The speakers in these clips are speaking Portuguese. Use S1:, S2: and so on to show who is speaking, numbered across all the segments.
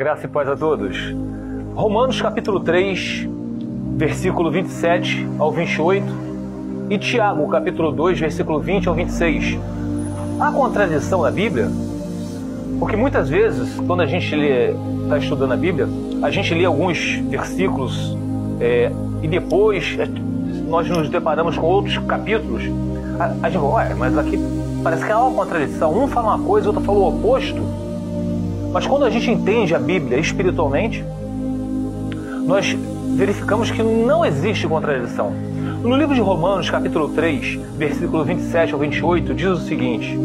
S1: Graça e paz a todos. Romanos capítulo 3, versículo 27 ao 28 e Tiago capítulo 2, versículo 20 ao 26. Há contradição na Bíblia? Porque muitas vezes, quando a gente está estudando a Bíblia, a gente lê alguns versículos e depois nós nos deparamos com outros capítulos. A gente fala, mas aqui parece que há uma contradição. Um fala uma coisa, o outro fala o oposto. Mas quando a gente entende a Bíblia espiritualmente, nós verificamos que não existe contradição. No livro de Romanos, capítulo 3, versículo 27 ao 28, diz o seguinte: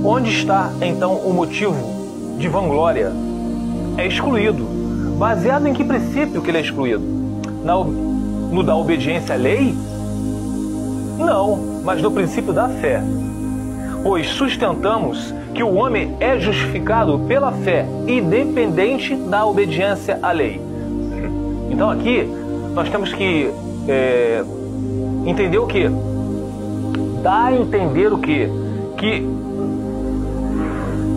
S1: onde está, então, o motivo de vanglória? É excluído. Baseado em que princípio que ele é excluído? No da obediência à lei? Não, mas no princípio da fé. Pois sustentamos que o homem é justificado pela fé, independente da obediência à lei. Então aqui nós temos que entender o quê? Dá a entender o quê? Que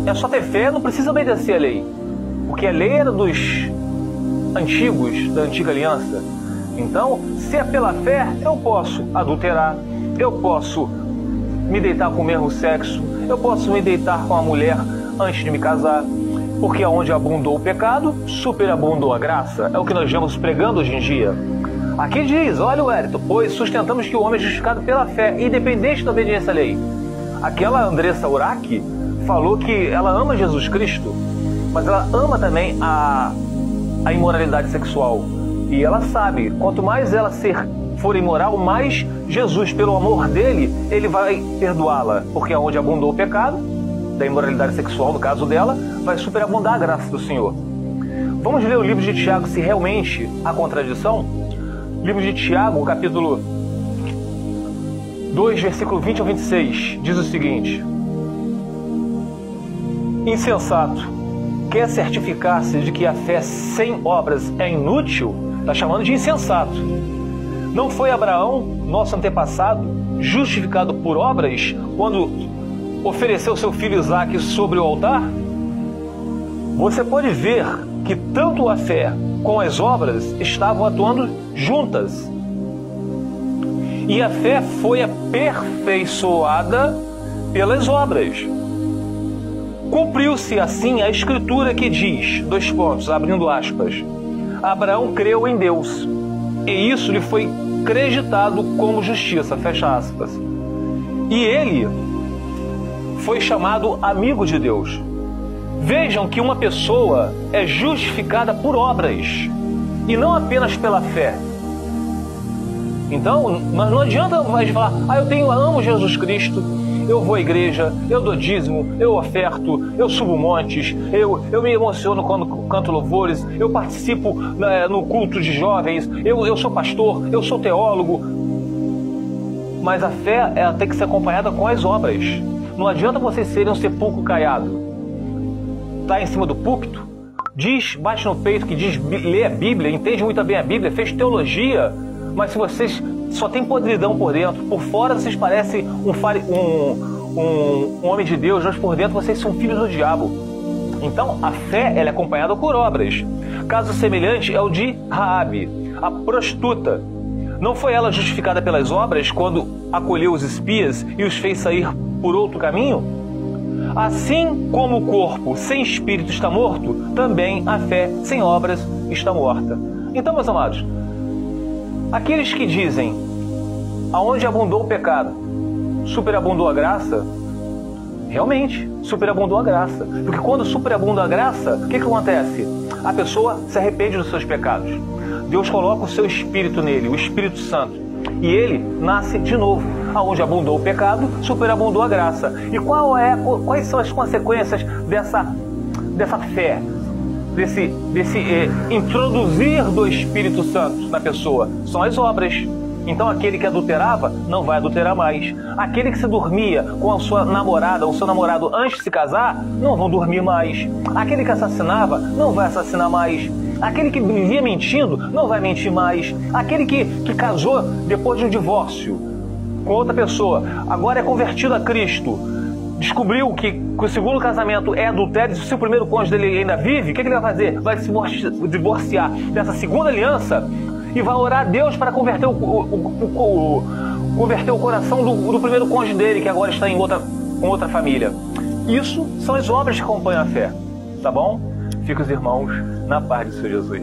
S1: é só ter fé, não precisa obedecer à lei. Porque a lei era dos antigos, da antiga aliança. Então, se é pela fé, eu posso adulterar, eu posso me deitar com o mesmo sexo, eu posso me deitar com a mulher antes de me casar, porque onde abundou o pecado, superabundou a graça. É o que nós vamos pregando hoje em dia. Aqui diz, olha o Wellington, pois sustentamos que o homem é justificado pela fé, independente da obediência à lei. Aquela Andressa Urach falou que ela ama Jesus Cristo, mas ela ama também a imoralidade sexual. E ela sabe, quanto mais ela for imoral, mais Jesus, pelo amor dele, ele vai perdoá-la. Porque onde abundou o pecado, da imoralidade sexual, no caso dela, vai superabundar a graça do Senhor. Vamos ler o livro de Tiago, se realmente há contradição? Livro de Tiago, capítulo 2, versículo 20 ao 26, diz o seguinte: insensato, quer certificar-se de que a fé sem obras é inútil? Está chamando de insensato. Não foi Abraão, nosso antepassado, justificado por obras quando ofereceu seu filho Isaque sobre o altar? Você pode ver que tanto a fé como as obras estavam atuando juntas. E a fé foi aperfeiçoada pelas obras. Cumpriu-se assim a escritura que diz, abrindo aspas, Abraão creu em Deus, e isso lhe foi creditado como justiça, fecha aspas. E ele foi chamado amigo de Deus. Vejam que uma pessoa é justificada por obras, e não apenas pela fé. Então, não adianta mais falar, eu amo Jesus Cristo, eu vou à igreja, eu dou dízimo, eu oferto, eu subo montes, eu me emociono quando canto louvores, eu participo no culto de jovens, eu sou pastor, eu sou teólogo. Mas a fé ela tem que ser acompanhada com as obras. Não adianta vocês serem um sepulcro caiado. Está em cima do púlpito, bate no peito que diz, lê a Bíblia, entende muito bem a Bíblia, fez teologia, mas se vocês só tem podridão por dentro, por fora vocês parecem um homem de Deus, mas por dentro vocês são filhos do diabo. Então a fé ela é acompanhada por obras. Caso semelhante é o de Raabe, a prostituta. Não foi ela justificada pelas obras quando acolheu os espias e os fez sair por outro caminho? Assim como o corpo sem espírito está morto, também a fé sem obras está morta. Então, meus amados, aqueles que dizem, aonde abundou o pecado, superabundou a graça, realmente, superabundou a graça. Porque quando superabunda a graça, o que acontece? A pessoa se arrepende dos seus pecados. Deus coloca o seu Espírito nele, o Espírito Santo, e ele nasce de novo. Aonde abundou o pecado, superabundou a graça. E quais são as consequências dessa fé? Desse introduzir do Espírito Santo na pessoa? São as obras. Então aquele que adulterava não vai adulterar mais. Aquele que se dormia com a sua namorada ou seu namorado antes de se casar, não vão dormir mais. Aquele que assassinava não vai assassinar mais. Aquele que vivia mentindo não vai mentir mais. Aquele que casou depois de um divórcio com outra pessoa, agora é convertido a Cristo, descobriu que que o segundo casamento é adultério, se o seu primeiro cônjuge dele ainda vive, o que ele vai fazer? Vai se divorciar dessa segunda aliança e vai orar a Deus para converter o coração do primeiro cônjuge dele, que agora está em outra família. Isso são as obras que acompanham a fé, tá bom? Fica os irmãos na paz do Senhor Jesus.